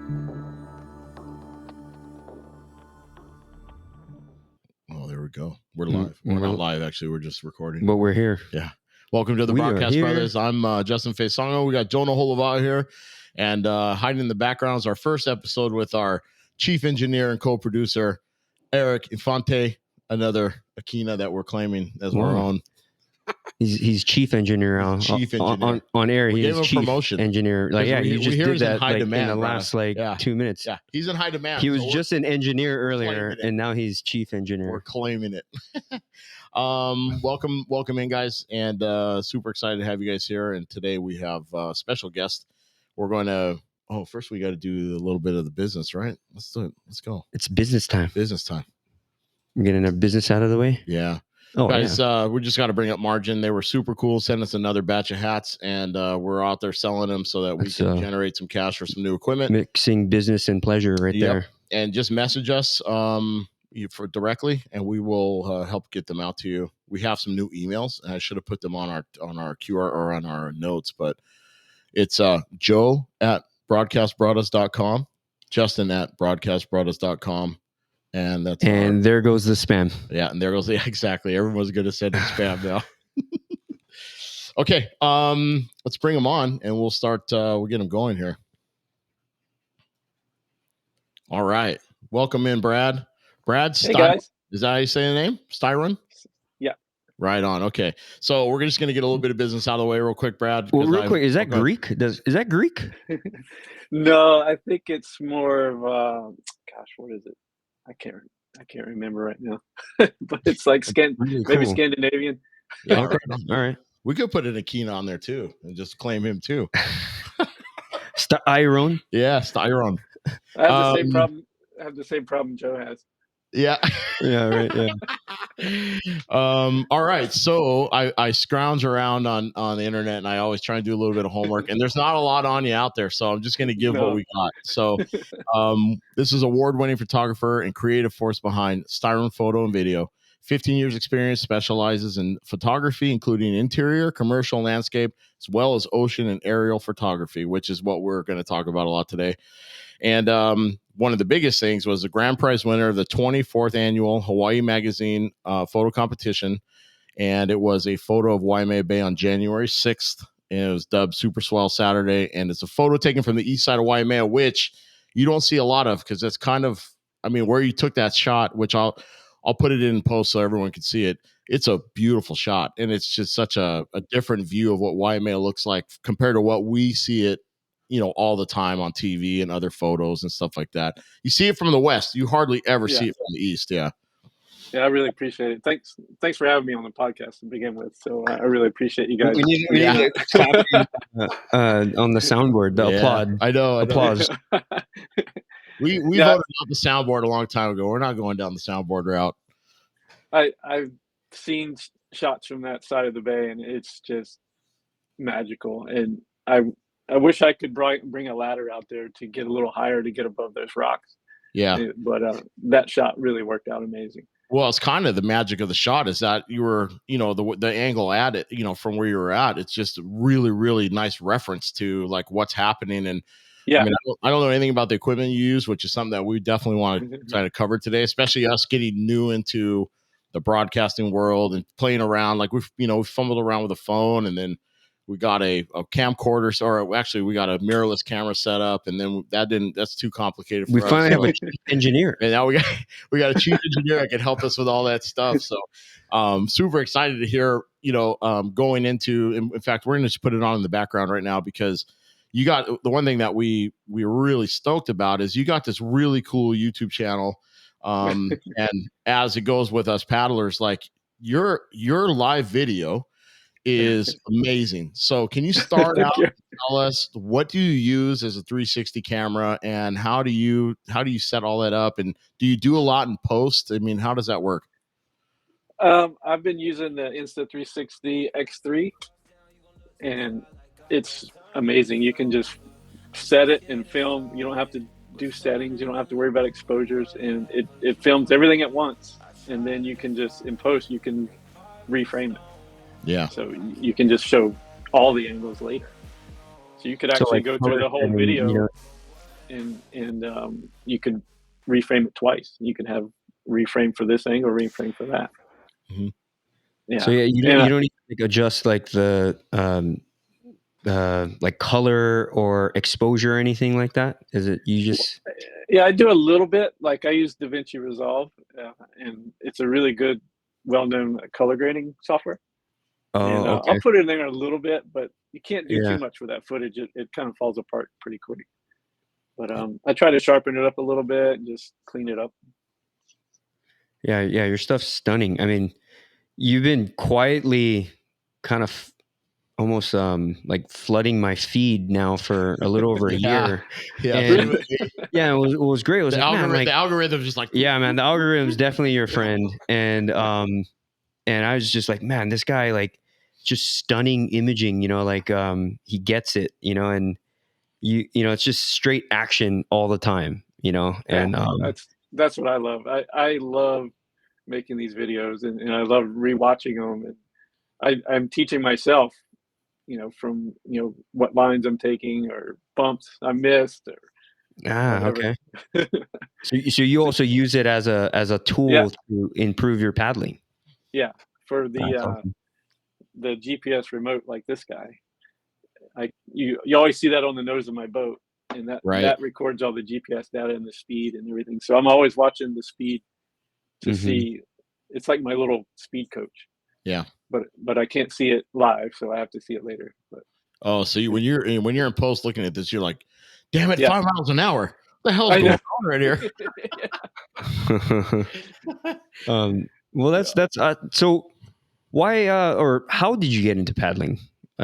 Oh, there we go. We're live. We're not live, actually. We're just recording. But we're here. Yeah. Welcome to the Broadcast Braddahs. I'm Justin Faisongo. We got Jonah Holova here. And hiding in the background is our first episode with our chief engineer and co-producer, Eric Infante, another Akina that we're claiming as our own. He's chief engineer now. Chief engineer. On air. We he's gave him chief promotion. Engineer. Like, yeah, you just did that like, demand, in the last 2 minutes. Yeah, he's in high demand. He was just an engineer earlier, and now he's chief engineer. We're claiming it. Welcome in, guys, and super excited to have you guys here. And today we have a special guest. We're going to. Oh, first we got to do a little bit of the business, right? Let's do it. Let's go. It's business time. Business time. I'm getting our business out of the way. Yeah. Oh, guys, we just got to bring up Margin. They were super cool. Send us another batch of hats, and we're out there selling them so that we can generate some cash for some new equipment. Mixing business and pleasure there. And just message us directly, and we will help get them out to you. We have some new emails, and I should have put them on our QR or on our notes, but it's Joe at broadcastbraddahs.com, Justin at broadcastbraddahs.com. And there goes the spam. Yeah, and there goes exactly. Everyone's going to send in spam now. Okay, let's bring them on, and we'll start. We'll get them going here. All right, welcome in, Brad. Brad, hey guys. Is that how you say the name? Styron? Yeah. Right on. Okay, so we're just going to get a little bit of business out of the way, real quick, Brad. Well, real quick, is that Greek? Is that Greek? No, I think it's more of gosh, what is it? I can't remember right now, but it's like maybe Scandinavian. Yeah, okay. All right. We could put an Akina on there too and just claim him too. Styron. Yeah, Styron. I have the same problem. I have the same problem Joe has. Yeah. Yeah. Right. Yeah. All right. So I scrounge around on the internet, and I always try and do a little bit of homework, and there's not a lot on you out there. So I'm just going to give what we got. So this is award-winning photographer and creative force behind Styron Photo and Video. 15 years experience, specializes in photography, including interior, commercial, landscape, as well as ocean and aerial photography, which is what we're going to talk about a lot today. And one of the biggest things was the grand prize winner of the 24th annual Hawaii Magazine photo competition. And it was a photo of Waimea Bay on January 6th. And it was dubbed Super Swell Saturday. And it's a photo taken from the east side of Waimea, which you don't see a lot of because it's kind of, I mean, where you took that shot, which I'll put it in post so everyone can see it. It's a beautiful shot. And it's just such a different view of what Waimea looks like compared to what we see it, all the time on TV and other photos and stuff like that. You see it from the west. You hardly ever see it from the east. Yeah. Yeah, I really appreciate it. Thanks for having me on the podcast to begin with. So I really appreciate you guys. We need to clap on the soundboard. The applaud. I know. Applause. We voted out the soundboard a long time ago. We're not going down the soundboard route. I've seen shots from that side of the bay, and it's just magical. And I wish I could bring a ladder out there to get a little higher to get above those rocks. Yeah. But that shot really worked out amazing. Well, it's kind of the magic of the shot is that you were, the angle at it, from where you were at. It's just a really, really nice reference to like what's happening. And yeah, I mean, I don't know anything about the equipment you use, which is something that we definitely want to try to cover today, especially us getting new into the broadcasting world and playing around. Like we fumbled around with a phone, and then we got a camcorder, or actually we got a mirrorless camera set up, and then that's too complicated for us. We finally have a chief engineer. And now we got a chief engineer that can help us with all that stuff. So super excited to hear, going into, in fact, we're going to just put it on in the background right now because you got the one thing that we were really stoked about is you got this really cool YouTube channel. And as it goes with us paddlers, like your live video is amazing. So can you start out and tell us what do you use as a 360 camera and how do you set all that up, and do you do a lot in post? I mean, how does that work? I've been using the Insta360 X3, and it's amazing. You can just set it and film. You don't have to do settings. You don't have to worry about exposures, and it films everything at once. And then you can just, in post, you can reframe it. Yeah. So you can just show all the angles later. So you could actually go through the whole video. and you can reframe it twice. You can have reframe for this angle, reframe for that. Mhm. Yeah. So yeah, you don't need to like adjust like the like color or exposure or anything like that. Is it you just? Yeah, I do a little bit. Like I use DaVinci Resolve, and it's a really good, well-known color grading software. And Oh, okay. I'll put it in there a little bit, but you can't do Yeah. too much with that footage. It kind of falls apart pretty quick. But I try to sharpen it up a little bit and just clean it up. Yeah, your stuff's stunning. I mean, you've been quietly kind of almost like flooding my feed now for a little over a year. Yeah, And yeah, it was great. It was the like, man, like the algorithm just like, yeah, man, the algorithm's definitely your friend. And I was just like, man, this guy like just stunning imaging, you know, like he gets it, you know, and you know, it's just straight action all the time, you know. And that's what I love. I love making these videos, and I love rewatching them. And I'm teaching myself, you know, from, you know, what lines I'm taking or bumps I missed or whatever. okay. So you also use it as a tool to improve your paddling. Yeah, for That's awesome. the GPS remote, like this guy. You always see that on the nose of my boat, and that records all the GPS data and the speed and everything. So I'm always watching the speed to see. It's like my little speed coach. Yeah. But I can't see it live, so I have to see it later. But so when you're in post looking at this, you're like, damn it, 5 miles an hour. What the hell's going on right here? Well, that's so. Why or how did you get into paddling?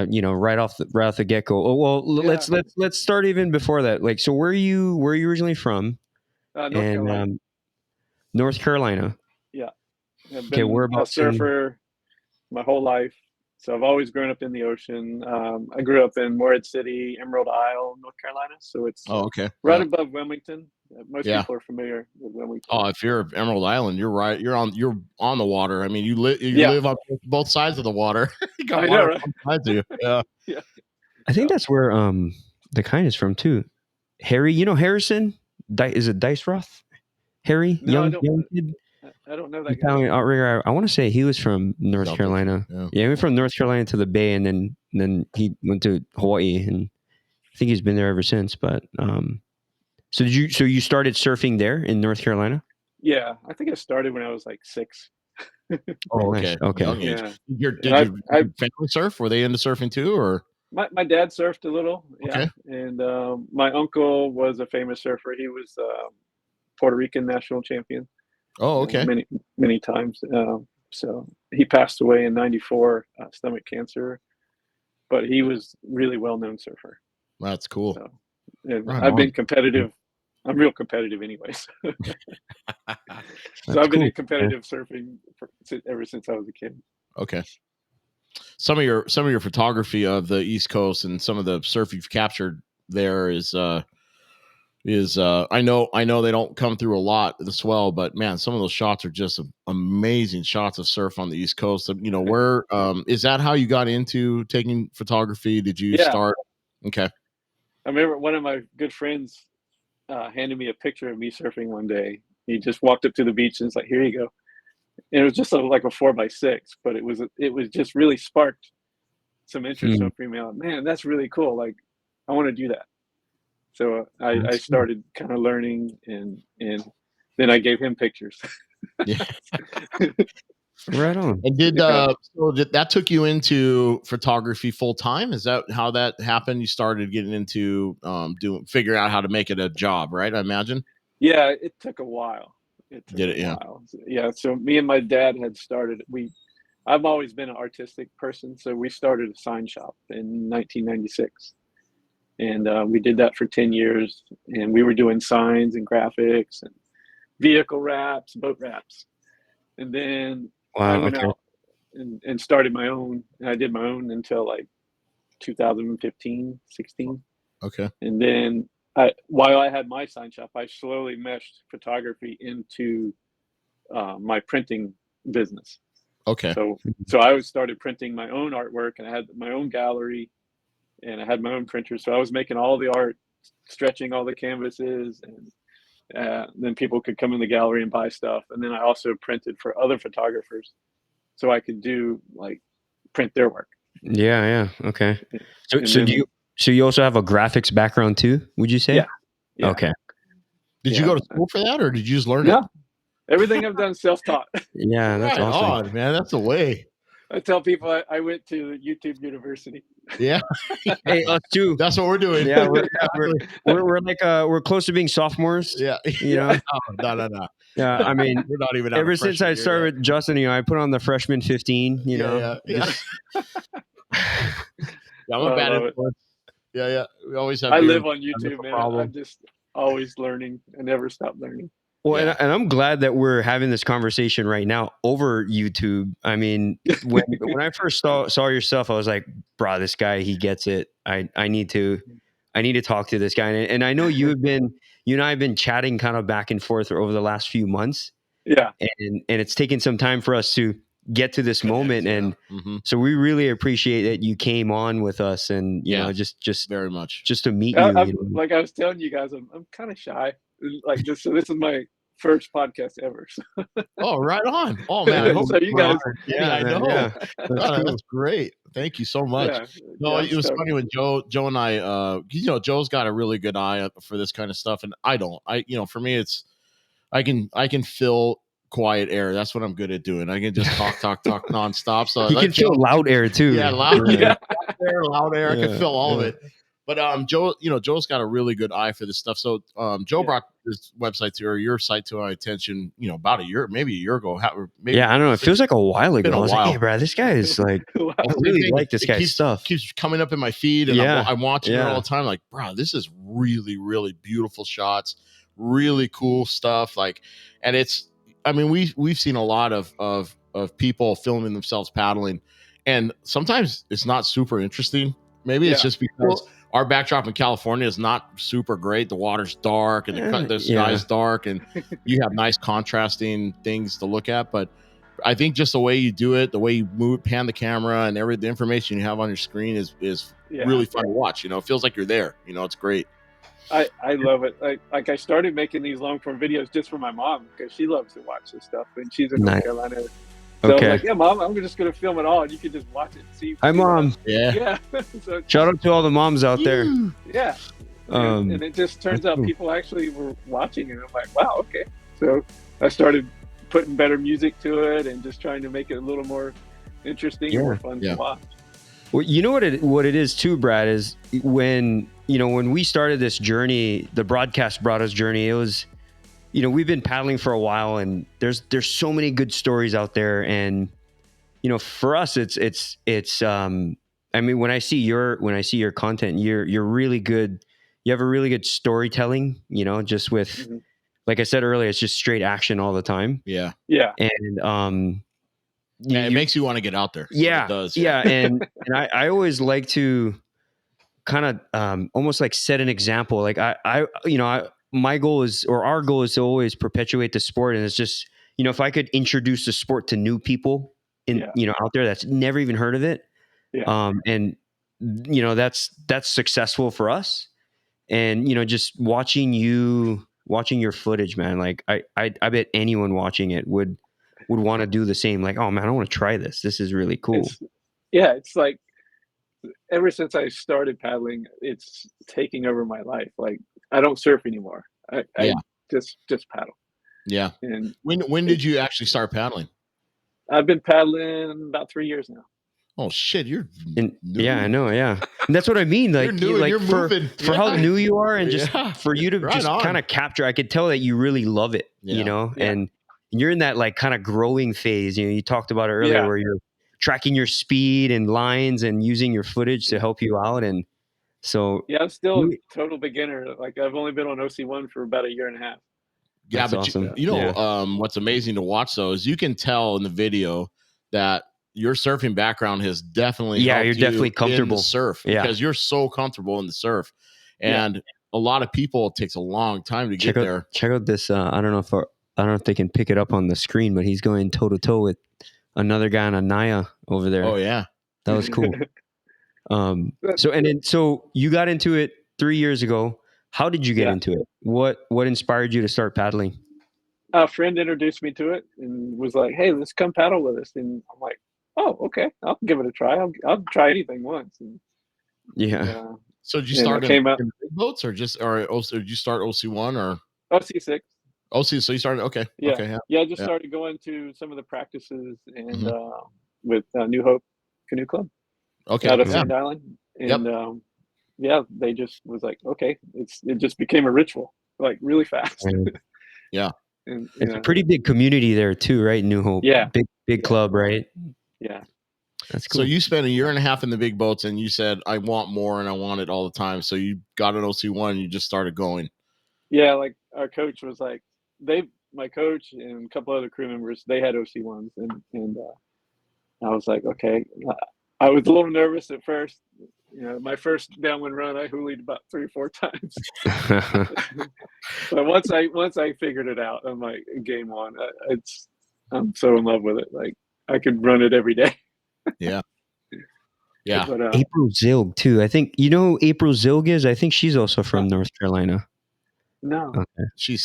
You know, right off the get go. Oh, well, let's start even before that. Like, so where are you originally from? North Carolina. North Carolina. Yeah. I've been a surfer my whole life. So I've always grown up in the ocean. I grew up in Morehead City, Emerald Isle, North Carolina. So it's right above Wilmington. Most people are familiar with Wilmington. Oh, if you're Emerald Island, you're right. You're on the water. I mean, you live on both sides of the water. You got water on both sides of you. Yeah. I think that's where the kind is from too. Harry, you know Harrison? Is it Dice Roth? Harry, young kid. I don't know that guy. Outrigger. I want to say he was from North Carolina. Yeah, he went from North Carolina to the Bay, and then he went to Hawaii, and I think he's been there ever since. But so you started surfing there in North Carolina? Yeah, I think I started when I was like 6. Oh, okay. Okay. Young age. Yeah. Did your family surf? Were they into surfing too, or? My dad surfed a little, yeah. And my uncle was a famous surfer. He was Puerto Rican national champion. Oh, okay. Many times. So he passed away in '94, stomach cancer, but he was really well-known surfer. That's cool. So, I've been competitive. I'm real competitive anyways. So I've been in competitive surfing ever since I was a kid. Okay. Some of your photography of the East Coast and some of the surf you've captured there is I know they don't come through a lot, the swell, but man, some of those shots are just amazing shots of surf on the East Coast. You know, where is that how you got into taking photography? Did you start? Okay. I remember one of my good friends handed me a picture of me surfing one day. He just walked up to the beach and was like, "Here you go." And it was just like a 4x6, but it was just really sparked some interest for me. Man, that's really cool. Like, I want to do that. So I started kind of learning, and then I gave him pictures. Yeah. Right on. And so that took you into photography full time? Is that how that happened? You started getting into figuring out how to make it a job, right? I imagine. Yeah, it took a while. While. Yeah. So me and my dad had started. I've always been an artistic person, so we started a sign shop in 1996. And we did that for 10 years, and we were doing signs and graphics and vehicle wraps, boat wraps. And then I went out and started my own, and I did my own until like 2015, 16. Okay. And then while I had my sign shop, I slowly meshed photography into my printing business. Okay. So I started printing my own artwork, and I had my own gallery, and I had my own printer. So I was making all the art stretching all the canvases, and then people could come in the gallery and buy stuff. And then I also printed for other photographers, so I could do like print their work. Yeah. Okay. So then, do you also have a graphics background too? Would you say? Yeah. Okay. Did you go to school for that, or did you just learn it? No, everything I've done self-taught. Yeah, that's right awesome. on, man. That's the way. I tell people I went to YouTube University. Yeah. Hey, us too. That's what we're doing. Yeah, we're like we're close to being sophomores. Yeah. You know. No. Yeah, I mean, we're not even. Ever since I started with Justin, I put on the freshman 15. You know. Yeah. I'm a bad influence. Yeah. We always have. I live on YouTube, man. I'm just always learning. I never stop learning. Well, and I'm glad that we're having this conversation right now over YouTube. I mean, when I first saw your stuff, I was like, bro, this guy, he gets it. I need to talk to this guy. And I know you and I have been chatting kind of back and forth over the last few months. Yeah. And it's taken some time for us to get to this moment. And so we really appreciate that you came on with us, and you know, just very much just to meet you. Like I was telling you guys, I'm kind of shy. Like this is my first podcast ever. So. Oh, right on. Oh man, so you guys, I know. Yeah. That's great. Thank you so much. Yeah. No, it was funny when Joe and I, Joe's got a really good eye for this kind of stuff, and I don't. For me, it's I can fill quiet air. That's what I'm good at doing. I can just talk nonstop. So you can fill loud air too. Yeah, loud air. I can fill all of it. But Joe's got a really good eye for this stuff. So Joe brought this website to your site to my attention, about maybe a year ago. I don't know. It feels like a while ago. I was like, hey, Brad, this guy is like, I really like this guy's stuff. Keeps coming up in my feed, and I'm watching it all the time. Like, bro, this is really, really beautiful shots, really cool stuff. Like, and we've seen a lot of people filming themselves paddling, and sometimes it's not super interesting. Maybe it's just because our backdrop in California is not super great. The water's dark and the sky's dark, and you have nice contrasting things to look at. But I think just the way you do it, the way you pan the camera, and the information you have on your screen is really fun to watch. It feels like you're there. It's great. I love it. Like I started making these long form videos just for my mom, because she loves to watch this stuff, and she's in North Carolina. So I was like, yeah, Mom, I'm just going to film it all, and you can just watch it and see. Hi, Mom. Yeah. So, shout out to all the moms out there. Yeah. And it just turns out people actually were watching, and I'm like, wow, okay. So I started putting better music to it and just trying to make it a little more interesting and more fun to watch. Well, you know what it is too, Brad, is when we started this journey, the Broadcast Braddahs journey, it was, we've been paddling for a while, and there's so many good stories out there. And, for us, it's when I see your content, you're really good. You have a really good storytelling, just with, like I said earlier, it's just straight action all the time. Yeah. Yeah. And, it makes you want to get out there. Yeah. It does. Yeah. And I always like to kind of, almost like set an example. Like my goal is, or our goal is to always perpetuate the sport. And it's just, if I could introduce the sport to new people out there that's never even heard of it. Yeah. And that's successful for us. And, just watching your footage, man, like I bet anyone watching it would want to do the same. Like, oh man, I want to try this. This is really cool. It's like, ever since I started paddling, it's taking over my life. Like, I don't surf anymore. I just paddle. Yeah. And when did you actually start paddling? I've been paddling about 3 years now. Oh shit, you're new. Yeah, I know. Yeah, and that's what I mean. Like, you're moving for how new you are, and just for you to just kind of capture. I could tell that you really love it. And you're in that like kind of growing phase. You talked about it earlier, where you're tracking your speed and lines and using your footage to help you out. And so I'm still a total beginner. Like, I've only been on OC1 for about 1.5 years. Yeah, that's but awesome. What's amazing to watch though is you can tell in the video that your surfing background has definitely helped you're definitely comfortable in the surf because you're so comfortable in the surf, and a lot of people, it takes a long time to get there. Check out this. I don't know if they can pick it up on the screen, but he's going toe to toe with another guy on a Naya over there. Oh yeah, that was cool. So you got into it 3 years ago. How did you get into it? What inspired you to start paddling? A friend introduced me to it and was like, "Hey, let's come paddle with us." And I'm like, "Oh, okay, I'll give it a try. I'll try anything once." And Yeah. So did you and I start in came out the big boats or did you start OC1 or OC6. OC? So you started, okay. Yeah, Okay. Yeah. yeah. I just Yeah. started going to some of the practices and Mhm. with New Hope Canoe Club Okay. out of Yeah. Sand Island, Yep. and yeah, they just was like, okay, it just became a ritual, like really fast. Yeah. And It's a pretty big community there too, right? New Hope. Yeah. Big Yeah. club, right? Yeah. That's So cool. you spent a year and a half in the big boats and you said, I want more and I want it all the time. So you got an OC1 and you just started going. Yeah, like our coach was like, my coach and a couple other crew members, they had OC1s, and I was like, okay. I was a little nervous at first. You know, my first downwind run, I hoolied about 3 or 4 times. But once I figured it out, I'm like, game on. I'm so in love with it. Like I could run it every day. Yeah. Yeah. But April Zilg too. I think you know who April Zilg is. I think she's also from North Carolina. no. Okay. She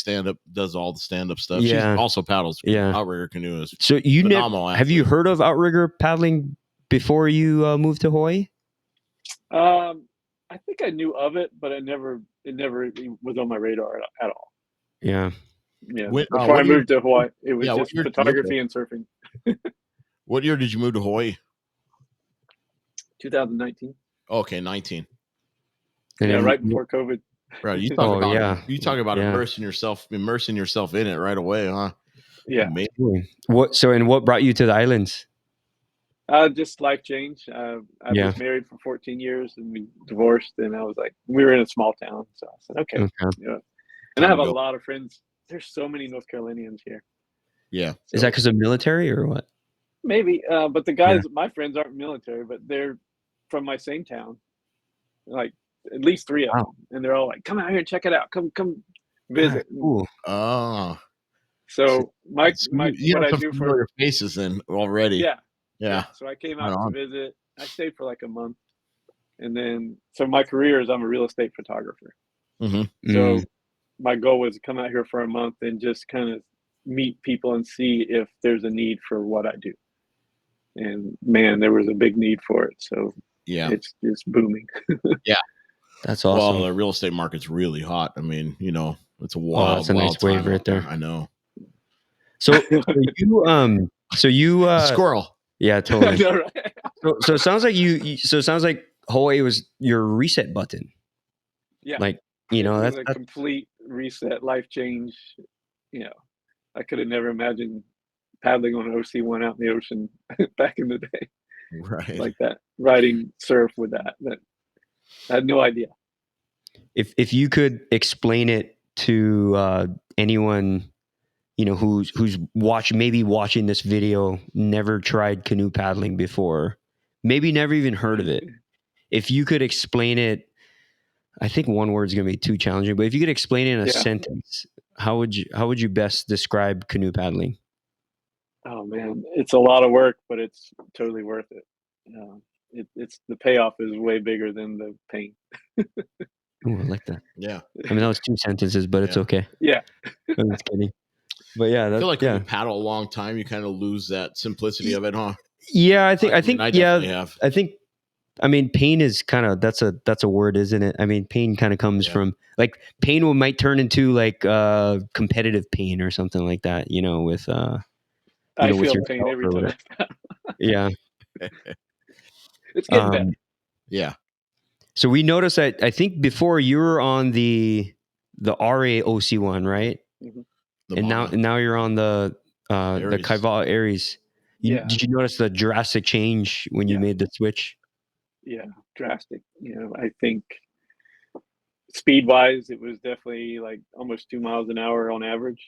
does all the stand up stuff. Yeah. She also paddles outrigger canoes. So you phenomenal have you heard of outrigger paddling before you moved to Hawaii? I think I knew of it, but it never was on my radar at all. Yeah. Yeah. Before I moved to Hawaii, it was just photography and surfing. What year did you move to Hawaii? 2019. Okay, 19. And yeah, right before COVID. Right. You talk about immersing yourself in it right away, huh? Yeah. Amazing. What brought you to the islands? Just life change. I was married for 14 years and we divorced, and I was like, we were in a small town, so I said, okay. Yeah. And I have a lot of friends. There's so many North Carolinians here. Yeah. So, is that because of military or what? Maybe, but the guys, my friends aren't military, but they're from my same town. Like at least 3 of them, and they're all like, "Come out here and check it out. Come visit." Cool. Oh. So my you what have I some do familiar faces then already. Yeah. So I came out to visit. I stayed for like a month, and then so my career is I'm a real estate photographer. Mm-hmm. So my goal was to come out here for a month and just kind of meet people and see if there's a need for what I do. And man, there was a big need for it. So yeah, it's booming. Yeah, that's awesome. Well, the real estate market's really hot. I mean, you know, it's a wild, it's a nice wave right there. I know. So you squirrel. Yeah, totally. I know, right? So it sounds like so it sounds like Hawaii was your reset button. Yeah. Like, you know, that's a complete reset, life change. You know, I could have never imagined paddling on an OC1 out in the ocean back in the day. Right. Like that, riding surf with that. I had no idea. If you could explain it to anyone, you know, who's watching this video, never tried canoe paddling before, maybe never even heard of it. If you could explain it, I think one word is going to be too challenging, but if you could explain it in a sentence, how would you best describe canoe paddling? Oh man, it's a lot of work, but it's totally worth it. It's the payoff is way bigger than the pain. Oh, I like that. Yeah. I mean, that was 2 sentences, but it's okay. Yeah. I'm just kidding. But yeah, I feel like if you paddle a long time, you kind of lose that simplicity of it, huh? Yeah, I think I definitely have. I mean, pain is kind of that's a word, isn't it? I mean, pain kind of comes from like pain might turn into like competitive pain or something like that, you know, with I feel pain every time. Yeah. It's getting better. Yeah. So we noticed that I think before you were on the RA OC1, right? Mm-hmm. And now you're on the Kaiva Aries. Did you notice the drastic change when you made the switch? Yeah, drastic. You know, I think speed wise, it was definitely like almost 2 miles an hour on average.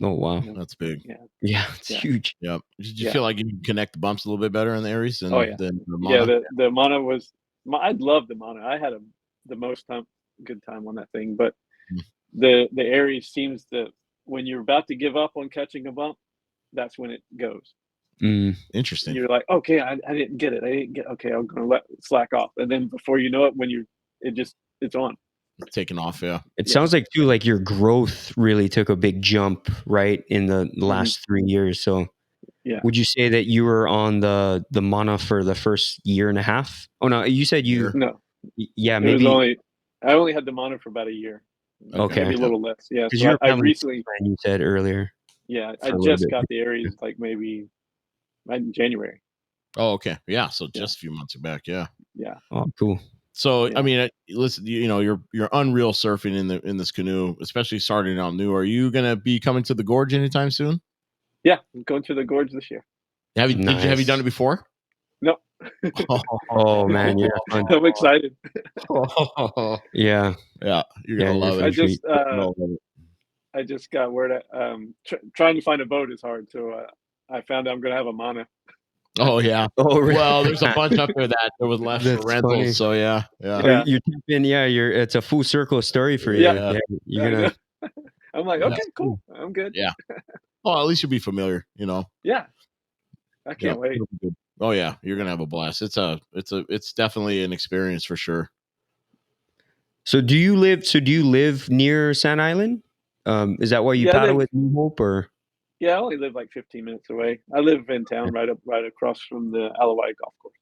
Oh wow, that's big. Yeah, it's huge. Yep. Did you feel like you could connect the bumps a little bit better in the Aries than the Mana? Yeah, the Mana was. I loved the Mana. I had the most good time on that thing, but the Aries seems to, when you're about to give up on catching a bump, that's when it goes. Interesting. You're like, okay, I didn't get it. Okay, I'm gonna slack off, and then before you know it, when it's on. taking off. Yeah. It sounds like too, like your growth really took a big jump, right, in the last 3 years. So Yeah. would you say that you were on the Mana for the first year and a half? Oh no, you said you. No. Yeah, It maybe. I only had the Mana for about a year. Okay. Maybe a little less. Yeah. Because So you're I recently. you said earlier. Yeah, I for a little just bit. got the Aries like maybe in January. Oh, okay. Yeah. So just a few months back. Yeah. Yeah. Oh, cool. So I mean, listen, you're unreal surfing in this canoe, especially starting out new. Are you gonna be coming to the gorge anytime soon? Yeah, I'm going to the gorge this year. Have you done it before? No. Oh man, you're I'm excited. Yeah, you're gonna love it. I just got word. Trying to find a boat is hard, so I found out I'm gonna have a Mana. Oh yeah. Oh, really? Well, there's a bunch up there that was left for rentals. Funny. So yeah. Oh, you're tapping, it's a full circle story for you. Yeah. You're gonna. I'm like, okay, cool. I'm good. Yeah. Well, at least you'll be familiar. Yeah. I can't wait. Oh yeah, you're gonna have a blast. It's definitely an experience for sure. So do you live near Sand Island? Is that why you paddle with New Hope, or? Yeah, I only live like 15 minutes away. I live in town, right across from the Alawai golf course.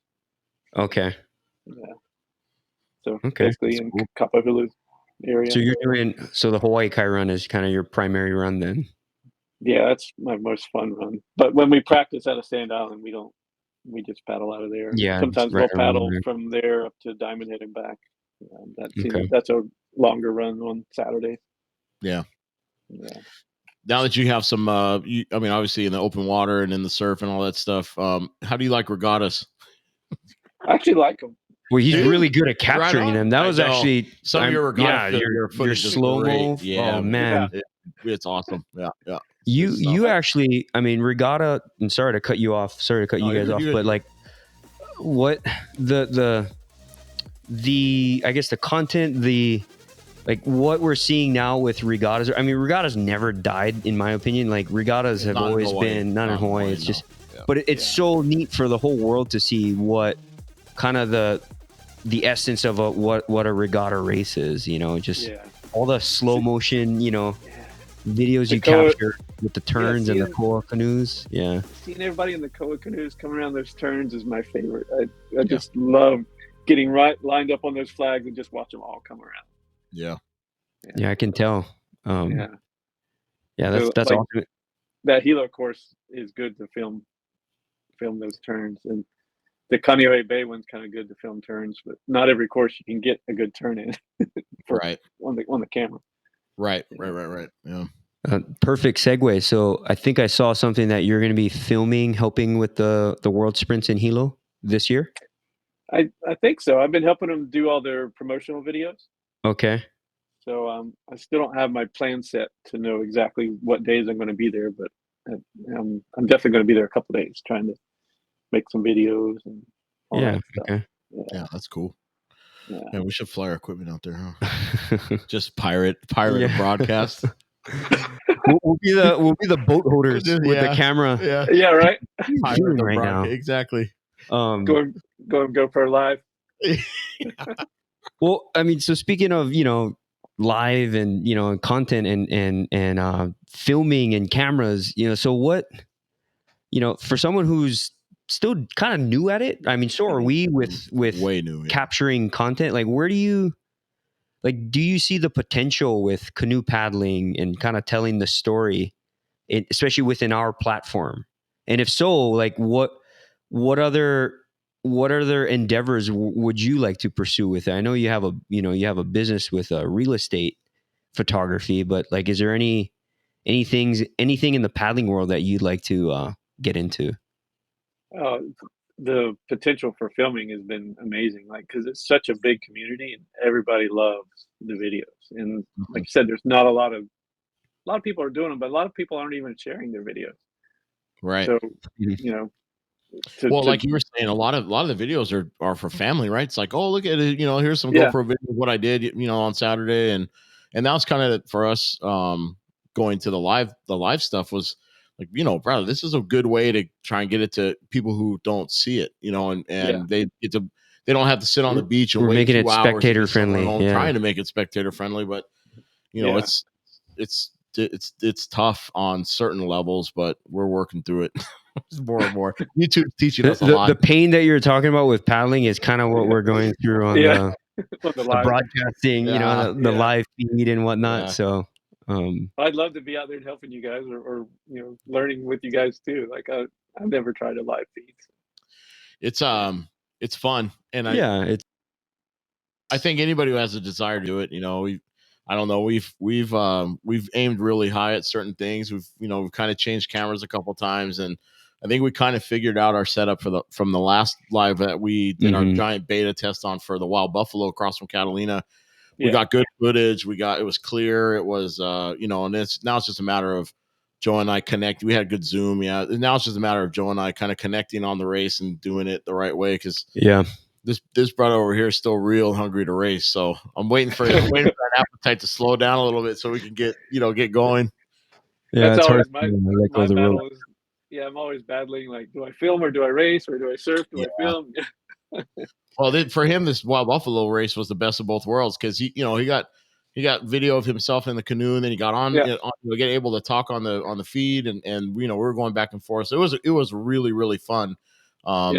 Okay. Yeah. So basically in Kapahulu area. So the Hawaii Kai run is kind of your primary run then? Yeah, that's my most fun run. But when we practice at a Sand Island, we just paddle out of there. Yeah. Sometimes we'll paddle from there up to Diamond Head and back. That's a longer run on Saturdays. Yeah. Now that you have some, obviously in the open water and in the surf and all that stuff, how do you like regattas? I actually like them. Well, he's really good at capturing them. That was actually some of your regatta. Your slow mo. Yeah, oh man, it's awesome. Yeah. You actually, regatta. I'm sorry to cut you off. Sorry to cut you guys off, but like, what the I guess the content, like what we're seeing now with regattas. Regattas never died, in my opinion. Like regattas have always been not in Hawaii. It's just, but it's so neat for the whole world to see what kind of the essence of what a regatta race is. Just all the slow motion, videos you capture with the turns and the koa canoes. Yeah, seeing everybody in the koa canoes coming around those turns is my favorite. I just love getting lined up on those flags and just watch them all come around. Yeah, I can tell. That's like, awesome. That Hilo course is good to film those turns, and the Kaneohe Bay one's kind of good to film turns, but not every course you can get a good turn in. On the camera. Right. Yeah. Perfect segue. So I think I saw something that you're going to be helping with the world sprints in Hilo this year. I think so. I've been helping them do all their promotional videos. Okay. So I still don't have my plan set to know exactly what days I'm going to be there, but I'm definitely going to be there a couple of days trying to make some videos and all that stuff. Okay. Yeah, that's cool. Yeah, we should fly our equipment out there, huh? Just pirate a broadcast. We'll be the boat holders with the camera. Yeah, right. Right now. Exactly. Going GoPro live. Well, so speaking of live and content and filming and cameras, so what for someone who's still kind of new at it, so are we with way new capturing content. Like, where do you see the potential with canoe paddling and kind of telling the story, especially within our platform? And if so, like what other endeavors would you like to pursue with it? I know you have a business with real estate photography, but like, is there anything in the paddling world that you'd like to get into? The potential for filming has been amazing, like, because it's such a big community and everybody loves the videos. And like you said, there's not a lot of people are doing them, but a lot of people aren't even sharing their videos. Right. So, like you were saying, a lot of the videos are for family, right? It's like, oh, look at it, here's some GoPro video of what I did, on Saturday, and that was kind of for us going to the live stuff was like, brother, this is a good way to try and get it to people who don't see it, and they get to they don't have to sit on the beach and We're wait making 2 it hours to spectator get somewhere friendly. home. Yeah. Trying to make it spectator friendly, but you know, it's tough on certain levels, but we're working through it more and more. YouTube's teaching us a lot. The pain that you're talking about with paddling is kind of what we're going through on Yeah. the broadcasting, you know, the live feed and whatnot. Yeah. So I'd love to be out there and helping you guys, or you know, learning with you guys too. Like I've never tried a live feed. It's fun, and I think anybody who has a desire to do it, you know, I don't know, we've aimed really high at certain things. We've kind of changed cameras a couple times, and I think we kind of figured out our setup from the last live that we did our giant beta test on for the wild buffalo across from Catalina. We got good footage. It was clear. It was you know, and now it's just a matter of Joe and I connect. We had good Zoom. Yeah. Now it's just a matter of Joe and I kind of connecting on the race and doing it the right way. Cause this brother over here is still real hungry to race. So I'm waiting for that appetite to slow down a little bit so we can get going. Yeah. That's it's always hard my battle is, I'm always battling. Like, do I film or do I race or do I surf? Do I film? Well, for him, this wild buffalo race was the best of both worlds. Cause he got video of himself in the canoe, and then he got on, get able to talk on the feed, and you know, we were going back and forth. So it was really, really fun. Well,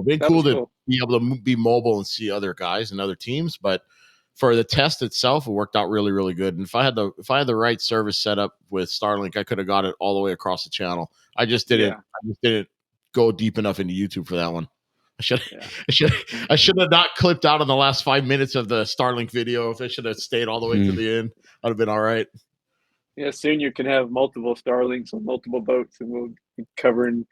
been cool to be able to be mobile and see other guys and other teams, but for the test itself, it worked out really, really good. And if I had the right service set up with Starlink, I could have got it all the way across the channel. I just didn't go deep enough into YouTube for that one. I should have not clipped out on the last 5 minutes of the Starlink video. If I should have stayed all the way to the end, I'd have been all right. Yeah, soon you can have multiple Starlinks on multiple boats, and we'll be covering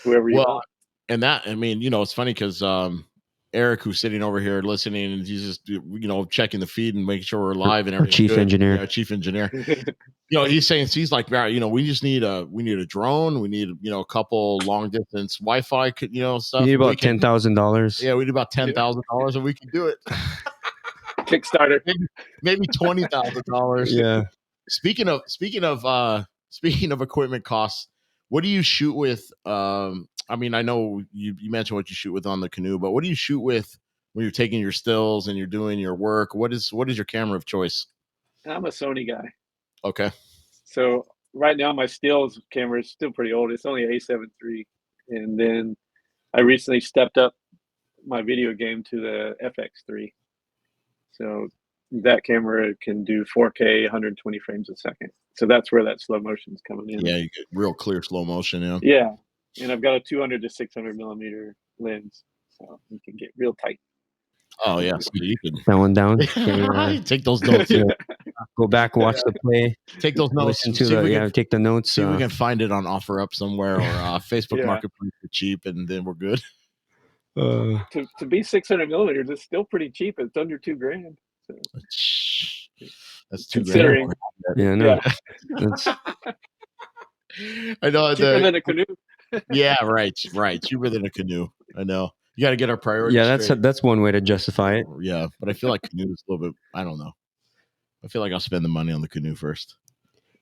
whoever you want. And that, I mean, you know, it's funny because Eric, who's sitting over here listening, and he's just, you know, checking the feed and making sure we're live and everything. Chief engineer. Yeah, chief engineer. You know, he's saying, he's like, you know, we just need a drone. We need, you know, a couple long distance Wi-Fi, you know, stuff. You need about $10,000. Yeah, we need about $10,000, and we can do it. Kickstarter, maybe $20,000. Yeah. Speaking of equipment costs, what do you shoot with? I mean, I know you mentioned what you shoot with on the canoe, but what do you shoot with when you're taking your stills and you're doing your work? What is your camera of choice? I'm a Sony guy. Okay. So right now my stills camera is still pretty old. It's only an A7 III, and then I recently stepped up my video game to the FX3. So that camera can do 4K 120 frames a second. So that's where that slow motion is coming in. Yeah, you get real clear slow motion. Yeah. Yeah, and I've got a 200 to 600 millimeter lens, so you can get real tight. Oh yeah, so you can that one down. Take those notes. Go back, watch the play. Take those notes. Listen to take the notes. See if we can find it on OfferUp somewhere or Facebook Marketplace for cheap, and then we're good. To be 600 millimeters, it's still pretty cheap. It's under $2,000. So. That's considering. Yeah, no. I know cheaper than a canoe. Yeah, right. Cheaper than a canoe. I know. You got to get our priorities. Yeah, straight. that's one way to justify it. Yeah, but I feel like canoe is a little bit. I don't know. I feel like I'll spend the money on the canoe first.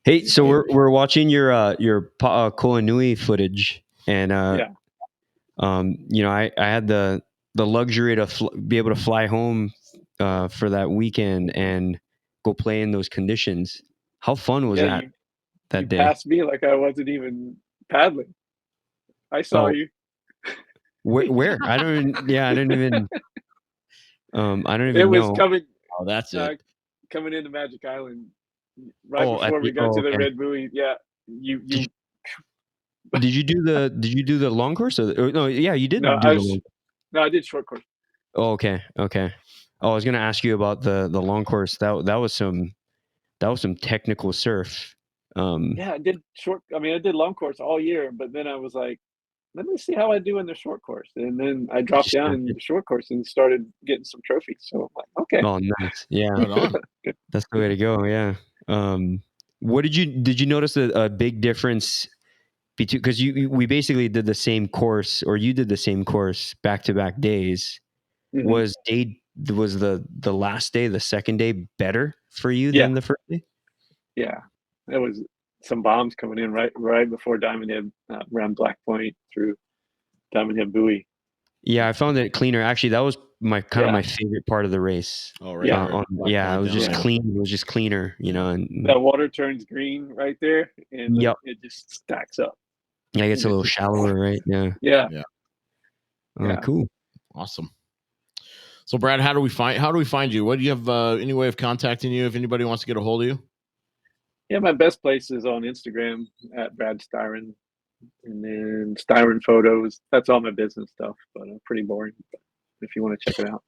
Hey, so we're watching your Koh Nui footage, and you know, I had the luxury to be able to fly home for that weekend and go play in those conditions. How fun was that day? You passed me like I wasn't even paddling. I saw you. Where? I don't even. I don't even know. It was coming. Oh, that's it. Coming into Magic Island before we got to the red buoy. Yeah, you. Did you do the long course or no? Yeah, you did. No, I did short course. Oh, okay. Oh, I was gonna ask you about the long course. That was some technical surf. Yeah, I did I did long course all year, but then I was like, let me see how I do in the short course, and then I dropped down in the short course and started getting some trophies. So I'm like, okay. Oh, nice. Yeah, that's the way to go. Yeah. What did you notice a big difference between, because we basically did the same course, or you did the same course back-to-back days. Mm-hmm. Was the last day, the second day, better for you than the first day? Yeah, there was some bombs coming in right before Diamond Head, around Black Point through Diamond Head Buoy. Yeah, I found it cleaner. Actually, that was my my favorite part of the race. Oh, right. Yeah. It was just clean. It was just cleaner, you know. And that water turns green right there, and it just stacks up. Yeah, it gets a little shallower, right? Yeah. Yeah. Cool. Awesome. So, Brad, how do we find you? What do you have? Any way of contacting you if anybody wants to get a hold of you? Yeah, my best place is on Instagram at Brad Styron, and then Styron Photos. That's all my business stuff, but pretty boring. But if you want to check it out.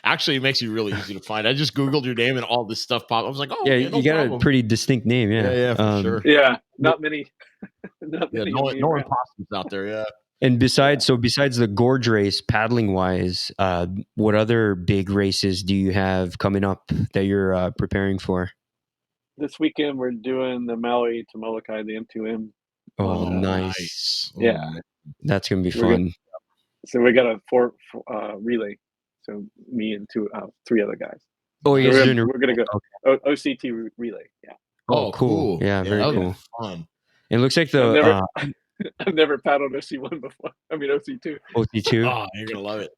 Actually, it makes you really easy to find. I just Googled your name and all this stuff popped. I was like, oh, yeah, you got a pretty distinct name. Yeah, for sure. Yeah, not many. Not many. No imposters out there. Yeah. And besides the gorge race, paddling wise, what other big races do you have coming up that you're preparing for? This weekend we're doing the Maui to Molokai, the M2M. Oh, nice. Yeah, that's gonna be fun. So we got a 4 relay. So me and 3 other guys. Oh, we're gonna go OCT relay. Yeah. Oh, cool. Yeah, very cool. Fun. It looks like I've never paddled OC1 before. I mean OC2. OC2. Oh, you're gonna love it.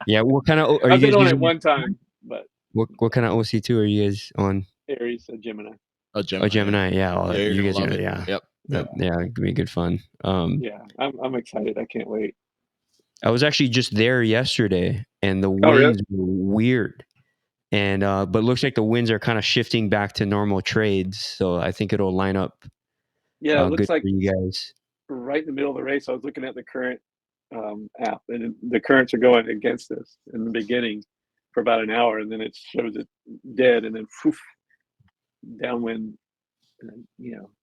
Yeah. What kind of? I've been on it one time, but what kind of OC2 are you guys on? Aries, a Gemini. A Gemini. Yeah. You guys love it. Yeah. Yep. Yeah, it could be good fun. Yeah, I'm excited. I can't wait. I was actually just there yesterday, and the winds were weird. And but it looks like the winds are kind of shifting back to normal trades, so I think it'll line up. Yeah, it looks like for you guys. Right in the middle of the race, I was looking at the current app, and the currents are going against us in the beginning for about an hour, and then it shows it dead, and then downwind. And,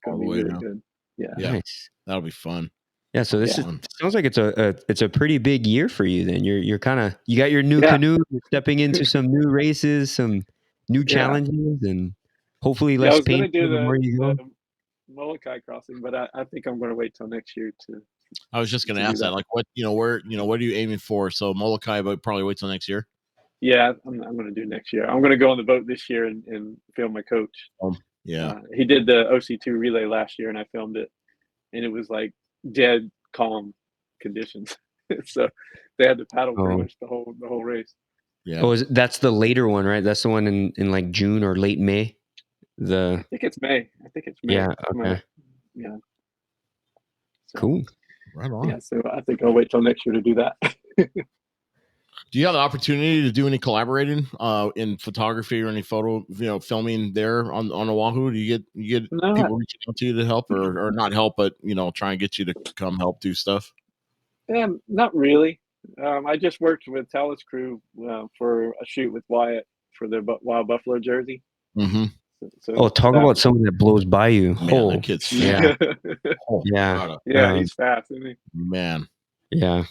gonna be really good. Yeah, nice. That'll be fun. Yeah, so this sounds like it's a pretty big year for you. Then you're kind of you got your new canoe, you're stepping into some new races, some new challenges, and hopefully less painful the more you go. Molokai crossing, but I think I'm going to wait till next year to. I was just going to ask that, like, what what are you aiming for? So Molokai, but probably wait till next year. Yeah, I'm going to do next year. I'm going to go on the boat this year and film my coach. He did the OC2 relay last year, and I filmed it, and it was like dead calm conditions. So they had to paddle pretty much the whole race. Yeah. Oh, that's the later one, right? That's the one in like June or late May. I think it's May. Yeah. Okay. Yeah. So, cool. Right on. Yeah. So I think I'll wait till next year to do that. Do you have the opportunity to do any collaborating in photography or any photo, filming there on Oahu? Do you get people reaching out to you to help or not help, but try and get you to come help do stuff? Yeah, not really. I just worked with Talus Crew for a shoot with Wyatt for the Wild Buffalo jersey. Mm-hmm. So talk about someone that blows by you. Man, that kid's he's fast, isn't he? Man. Yeah,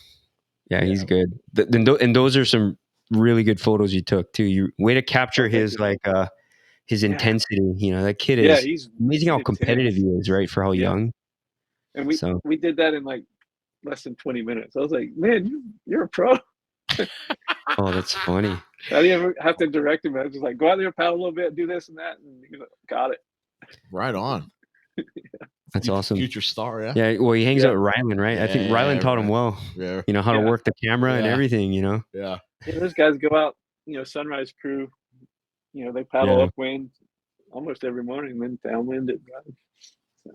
he's good. And those are some really good photos you took too. Way to capture his his intensity. That kid is he's amazing how competitive he is, right? For how young. And we did that in like less than 20 minutes. I was like, man, you're a pro. Oh, that's funny. I didn't ever have to direct him. I was just like, go out there, paddle a little bit, do this and that, and got it. Right on. That's awesome. Future star, yeah. Yeah, well, he hangs out with Rylan, right? I think Rylan taught him well. Yeah. How to work the camera and everything, Yeah. Those guys go out, sunrise crew, they paddle upwind almost every morning, then downwind it. So.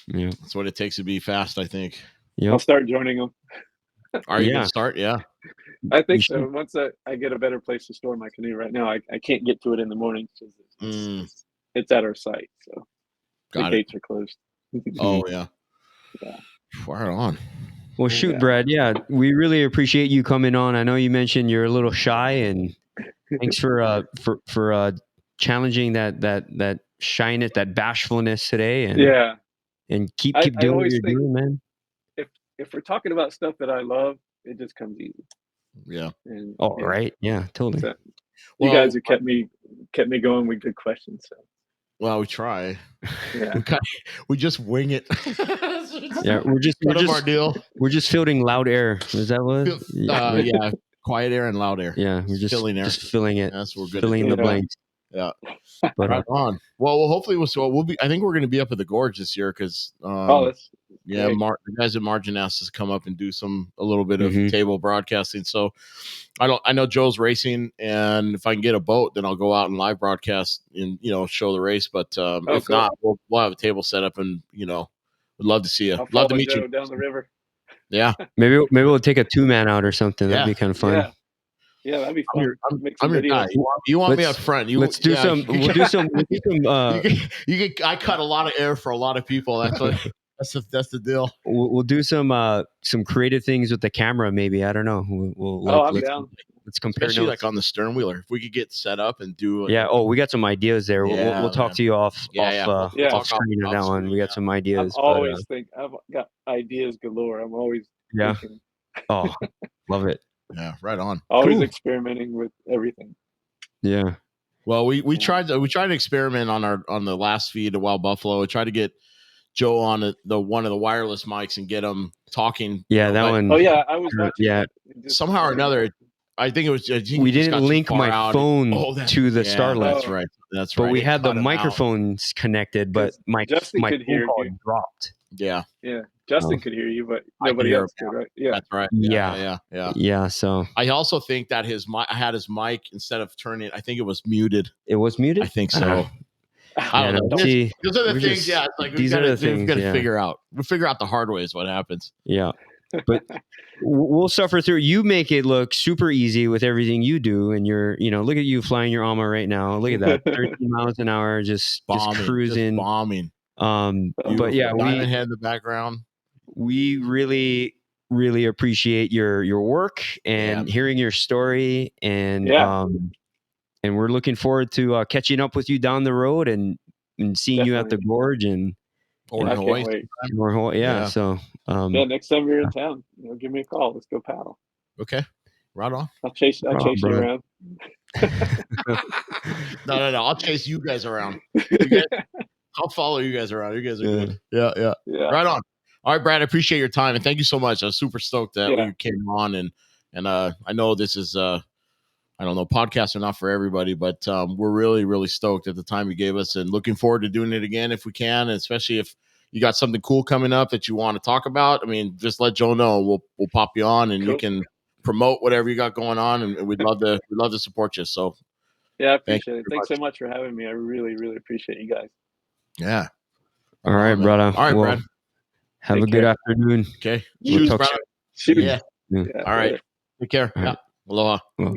Yeah. That's what it takes to be fast, I think. I'll start joining them. Are you going to start? Yeah. I think so. Once I get a better place to store my canoe. Right now, I can't get to it in the morning because it's at our site. So the gates are closed. Oh, yeah. Right on. Well, shoot, Brad. Yeah, we really appreciate you coming on. I know you mentioned you're a little shy, and thanks for challenging that shyness, that bashfulness today. And keep doing what you're doing, man. If we're talking about stuff that I love, it just comes easy. Yeah. And, right. Yeah, totally. So, you guys have kept me going with good questions. So. Well, we try. Yeah. We just wing it. Yeah, we're just filling loud air. Is that what? Yeah, quiet air and loud air. Yeah, we're just filling air. Just filling it. That's what we're good. Filling the blanks. Yeah. But right on. Well, hopefully we'll be. I think we're going to be up at the gorge this year because. yeah, Great. the guys at Margin asked us to come up and do a little bit of table broadcasting. So I know Joe's racing, and if I can get a boat, then I'll go out and live broadcast and show the race. But if cool. not, we'll have a table set up, and would love to see you. I'll Love to follow meet Joe you down the river. Yeah, maybe we'll take a 2-man out or something. That'd be kind of fun. Yeah, that'd be fun. I'm your guy. You want me up front? Let's do some. We'll do some. I cut a lot of air for a lot of people. That's what. That's the deal. We'll do some creative things with the camera. Maybe, I don't know. I'm down. Let's compare. Especially like on the stern wheeler. If we could get set up and do. We got some ideas there. We'll talk to you off screen on that one. We got some ideas. I've got ideas galore. I'm always thinking. Oh, love it. Yeah, right on. Always experimenting with everything. Yeah. Well, we tried to experiment on the last feed of Wild Buffalo. We tried to get Joe on one of the wireless mics and get him talking. Yeah, that one. Oh yeah, I was watching. Yeah. Somehow or another, I think it was. We didn't link my phone to the Starlink. That's right. But we had the microphones connected, but my phone call dropped. Yeah. Yeah. Justin could hear you, but nobody else could, right? Yeah. That's right. Yeah. So I also think that I had his mic instead of turning. I think it was muted. It was muted. I think so. I don't know. Those are the things. It's like we've got to figure out. We'll figure out the hard way is what happens. Yeah, but we'll suffer through. You make it look super easy with everything you do, and look at you flying your Alma right now. Look at that, 13 miles an hour, just cruising, just bombing. But yeah, Diamond Head in the background. We really, really appreciate your work and hearing your story, and and we're looking forward to catching up with you down the road and seeing you at the gorge or Hawaii. Yeah. So next time you're in town, give me a call. Let's go paddle. Okay, right on. I'll chase you around. No. I'll chase you guys around. I'll follow you guys around. You guys are good. Yeah. Right on. All right, Brad, I appreciate your time and thank you so much. I was super stoked that we came on and I know this is I don't know, podcasts are not for everybody, but we're really, really stoked at the time you gave us and looking forward to doing it again if we can, and especially if you got something cool coming up that you want to talk about. I mean, just let Joe know. We'll pop you on and you can promote whatever you got going on, and we'd love to support you. So yeah, I appreciate it. Thanks so much for having me. I really, really appreciate you guys. Yeah. All right, brother. All right, Brad. Have a good afternoon. Okay. Shoot, brother. Shoot. Yeah. All right. Take care. All right. Yeah. Aloha. Well.